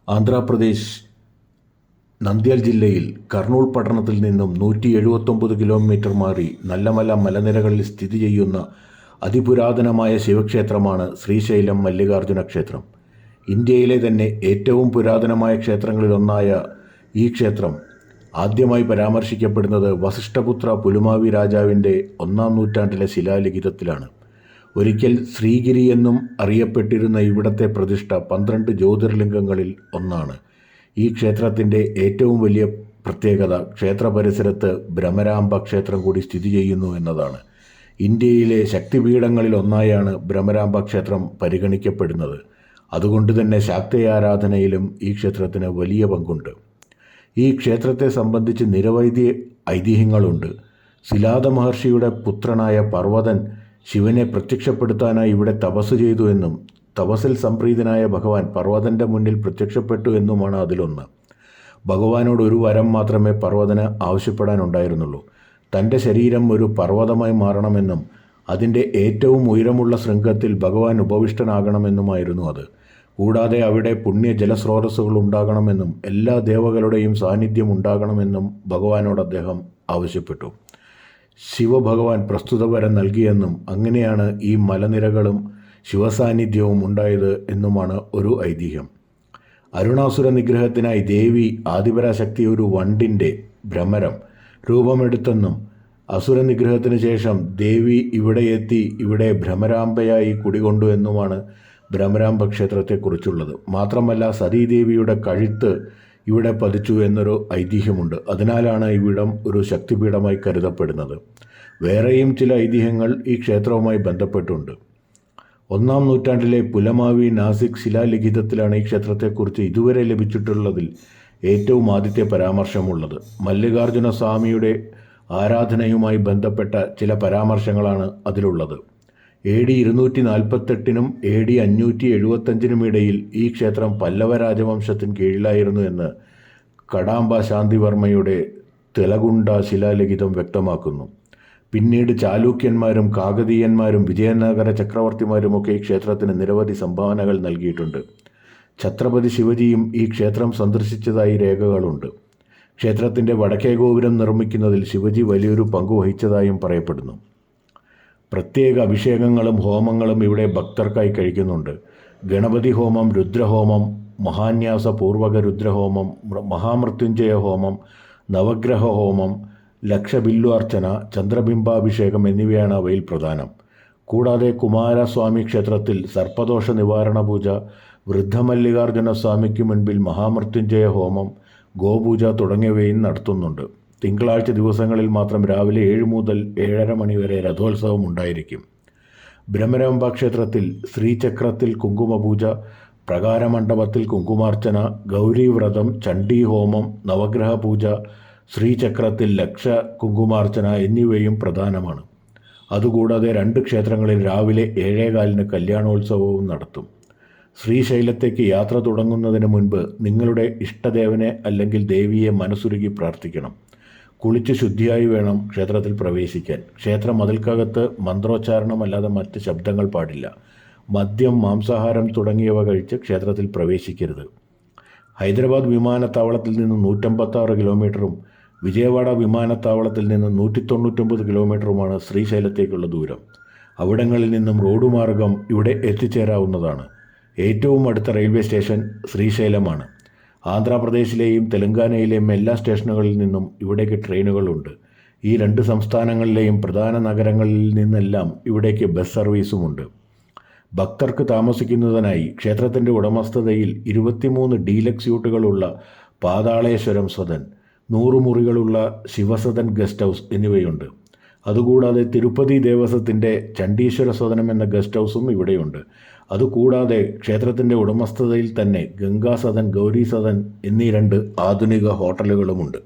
ആന്ധ്രാപ്രദേശ് നന്ദ്യാൽ ജില്ലയിൽ കർണൂൽ പട്ടണത്തിൽ നിന്നും 179 കിലോമീറ്റർ മാറി നല്ലമല മലനിരകളിൽ സ്ഥിതി ചെയ്യുന്ന അതിപുരാതനമായ ശിവക്ഷേത്രമാണ് ശ്രീശൈലം മല്ലികാർജുന ക്ഷേത്രം. ഇന്ത്യയിലെ തന്നെ ഏറ്റവും പുരാതനമായ ക്ഷേത്രങ്ങളിലൊന്നായ ഈ ക്ഷേത്രം ആദ്യമായി പരാമർശിക്കപ്പെടുന്നത് വസിഷ്ഠപുത്ര പുലുമാവി രാജാവിൻ്റെ 1-ാം നൂറ്റാണ്ടിലെ ശിലാലിഖിതത്തിലാണ്. ഒരിക്കൽ ശ്രീഗിരി എന്നും അറിയപ്പെട്ടിരുന്ന ഇവിടത്തെ പ്രതിഷ്ഠ 12 ജ്യോതിർലിംഗങ്ങളിൽ ഒന്നാണ്. ഈ ക്ഷേത്രത്തിൻ്റെ ഏറ്റവും വലിയ പ്രത്യേകത ക്ഷേത്ര പരിസരത്ത് ഭ്രമരാംബ ക്ഷേത്രം കൂടി സ്ഥിതി ചെയ്യുന്നു എന്നതാണ്. ഇന്ത്യയിലെ ശക്തിപീഠങ്ങളിൽ ഒന്നായാണ് ഭ്രമരാംബ ക്ഷേത്രം പരിഗണിക്കപ്പെടുന്നത്. അതുകൊണ്ട് തന്നെ ശാക്തേയാരാധനയിലും ഈ ക്ഷേത്രത്തിന് വലിയ പങ്കുണ്ട്. ഈ ക്ഷേത്രത്തെ സംബന്ധിച്ച് നിരവധി ഐതിഹ്യങ്ങളുണ്ട്. സിലാദ മഹർഷിയുടെ പുത്രനായ പർവ്വതൻ ശിവനെ പ്രത്യക്ഷപ്പെടുത്താനായി ഇവിടെ തപസ് ചെയ്തു എന്നും തപസ്സിൽ സംപ്രീതനായ ഭഗവാൻ പർവ്വതൻ്റെ മുന്നിൽ പ്രത്യക്ഷപ്പെട്ടു എന്നുമാണ് അതിലൊന്ന്. ഭഗവാനോട് ഒരു വരം മാത്രമേ പർവ്വതന് ആവശ്യപ്പെടാനുണ്ടായിരുന്നുള്ളൂ. തൻ്റെ ശരീരം ഒരു പർവ്വതമായി മാറണമെന്നും അതിൻ്റെ ഏറ്റവും ഉയരമുള്ള ശൃംഗത്തിൽ ഭഗവാൻ ഉപവിഷ്ടനാകണമെന്നുമായിരുന്നു അത്. കൂടാതെ അവിടെ പുണ്യ ജലസ്രോതസ്സുകൾ ഉണ്ടാകണമെന്നും എല്ലാ ദേവകളുടെയും സാന്നിധ്യം ഉണ്ടാകണമെന്നും ഭഗവാനോട് അദ്ദേഹം ആവശ്യപ്പെട്ടു. ശിവഭഗവാൻ പ്രസ്തുത വരം നൽകിയെന്നും അങ്ങനെയാണ് ഈ മലനിരകളും ശിവസാന്നിധ്യവും ഉണ്ടായത് എന്നുമാണ് ഒരു ഐതിഹ്യം. അരുണാസുര നിഗ്രഹത്തിനായി ദേവി ആദിപരാശക്തി ഒരു വണ്ടിൻ്റെ ഭ്രമരം രൂപമെടുത്തെന്നും അസുര നിഗ്രഹത്തിന് ശേഷം ദേവി ഇവിടെ എത്തി ഇവിടെ ഭ്രമരാംബയായി കുടികൊണ്ടു എന്നുമാണ് ഭ്രമരാംബ ക്ഷേത്രത്തെക്കുറിച്ചുള്ളത്. മാത്രമല്ല സതീദേവിയുടെ കഴുത്ത് ഇവിടെ പതിച്ചു എന്നൊരു ഐതിഹ്യമുണ്ട്. അതിനാലാണ് ഇവിടം ഒരു ശക്തിപീഠമായി കരുതപ്പെടുന്നത്. വേറെയും ചില ഐതിഹ്യങ്ങൾ ഈ ക്ഷേത്രവുമായി ബന്ധപ്പെട്ടുണ്ട്. 1-ാം നൂറ്റാണ്ടിലെ പുലമാവി നാസിക് ശിലാലിഖിതത്തിലാണ് ഈ ക്ഷേത്രത്തെക്കുറിച്ച് ഇതുവരെ ലഭിച്ചിട്ടുള്ളതിൽ ഏറ്റവും ആദ്യത്തെ പരാമർശമുള്ളത്. മല്ലികാർജുന സ്വാമിയുടെ ആരാധനയുമായി ബന്ധപ്പെട്ട ചില പരാമർശങ്ങളാണ് അതിലുള്ളത്. AD 248 AD 575 ഇടയിൽ ഈ ക്ഷേത്രം പല്ലവ രാജവംശത്തിന് കീഴിലായിരുന്നു എന്ന് കടാമ്പ ശാന്തിവർമ്മയുടെ തെലഗുണ്ട ശിലാലിഖിതം വ്യക്തമാക്കുന്നു. പിന്നീട് ചാലൂക്യന്മാരും കാകതീയന്മാരും വിജയനഗര ചക്രവർത്തിമാരുമൊക്കെ ഈ ക്ഷേത്രത്തിന് നിരവധി സംഭാവനകൾ നൽകിയിട്ടുണ്ട്. ഛത്രപതി ശിവജിയും ഈ ക്ഷേത്രം സന്ദർശിച്ചതായി രേഖകളുണ്ട്. ക്ഷേത്രത്തിൻ്റെ വടക്കേ ഗോപുരം നിർമ്മിക്കുന്നതിൽ ശിവജി വലിയൊരു പങ്ക് വഹിച്ചതായും പറയപ്പെടുന്നു. പ്രത്യേക അഭിഷേകങ്ങളും ഹോമങ്ങളും ഇവിടെ ഭക്തർക്കായി കഴിക്കുന്നുണ്ട്. ഗണപതി ഹോമം, രുദ്രഹോമം, മഹാന്യാസ പൂർവക രുദ്രഹോമം, മഹാമൃത്യുഞ്ജയ ഹോമം, നവഗ്രഹ ഹോമം, ലക്ഷബില്ലു അർച്ചന, ചന്ദ്രബിംബാഭിഷേകം എന്നിവയാണ് അവയിൽ പ്രധാനം. കൂടാതെ കുമാരസ്വാമി ക്ഷേത്രത്തിൽ സർപ്പദോഷ നിവാരണ പൂജ, വൃദ്ധമല്ലികാർജുന സ്വാമിക്ക് മുൻപിൽ മഹാമൃത്യുഞ്ജയ ഹോമം, ഗോപൂജ തുടങ്ങിയവയും നടത്തുന്നുണ്ട്. തിങ്കളാഴ്ച ദിവസങ്ങളിൽ മാത്രം രാവിലെ 7 മുതൽ 7:30 മണി വരെ രഥോത്സവം ഉണ്ടായിരിക്കും. ഭ്രമരാംബ ക്ഷേത്രത്തിൽ ശ്രീചക്രത്തിൽ കുങ്കുമപൂജ, പ്രകാരമണ്ഡപത്തിൽ കുങ്കുമാർച്ചന, ഗൗരീവ്രതം, ചണ്ഡീഹോമം, നവഗ്രഹ പൂജ, ശ്രീചക്രത്തിൽ ലക്ഷ കുങ്കുമാർച്ചന എന്നിവയും പ്രധാനമാണ്. അതുകൂടാതെ 2 ക്ഷേത്രങ്ങളിൽ രാവിലെ 7:15 കല്യാണോത്സവവും നടത്തും. ശ്രീശൈലത്തേക്ക് യാത്ര തുടങ്ങുന്നതിന് മുൻപ് നിങ്ങളുടെ ഇഷ്ടദേവനെ അല്ലെങ്കിൽ ദേവിയെ മനസ്സുരുകി പ്രാർത്ഥിക്കണം. കുളിച്ച് ശുദ്ധിയായി വേണം ക്ഷേത്രത്തിൽ പ്രവേശിക്കാൻ. ക്ഷേത്ര മതിൽക്കകത്ത് മന്ത്രോച്ചാരണമല്ലാതെ മറ്റ് ശബ്ദങ്ങൾ പാടില്ല. മദ്യം, മാംസാഹാരം തുടങ്ങിയവ കഴിച്ച് ക്ഷേത്രത്തിൽ പ്രവേശിക്കരുത്. ഹൈദരാബാദ് വിമാനത്താവളത്തിൽ നിന്ന് 156 കിലോമീറ്ററും വിജയവാഡ വിമാനത്താവളത്തിൽ നിന്ന് 199 കിലോമീറ്ററുമാണ് ശ്രീശൈലത്തേക്കുള്ള ദൂരം. അവിടങ്ങളിൽ നിന്നും റോഡ് മാർഗം ഇവിടെ എത്തിച്ചേരാവുന്നതാണ്. ഏറ്റവും അടുത്ത റെയിൽവേ സ്റ്റേഷൻ ശ്രീശൈലമാണ്. ആന്ധ്രാപ്രദേശിലെയും തെലങ്കാനയിലെയും എല്ലാ സ്റ്റേഷനുകളിൽ നിന്നും ഇവിടേക്ക് ട്രെയിനുകളുണ്ട്. ഈ 2 സംസ്ഥാനങ്ങളിലെയും പ്രധാന നഗരങ്ങളിൽ നിന്നെല്ലാം ഇവിടേക്ക് ബസ് സർവീസുമുണ്ട്. ഭക്തർക്ക് താമസിക്കുന്നതിനായി ക്ഷേത്രത്തിൻ്റെ ഉടമസ്ഥതയിൽ 23 ഡീലക്സ് യൂട്ടുകളുള്ള പാതാളേശ്വരം സദൻ, 100 മുറികളുള്ള ശിവസദൻ ഗസ്റ്റ് ഹൗസ് എന്നിവയുണ്ട്. അതുകൂടാതെ തിരുപ്പതി ദേവസ്വത്തിൻ്റെ ചണ്ഡീശ്വര സദനം എന്ന ഗസ്റ്റ് ഹൗസും ഇവിടെയുണ്ട്. അതുകൂടാതെ ക്ഷേത്രത്തിൻ്റെ ഉടമസ്ഥതയിൽ തന്നെ ഗംഗാ സദൻ, ഗൗരി സദൻ എന്നീ 2 ആധുനിക ഹോട്ടലുകളുമുണ്ട്.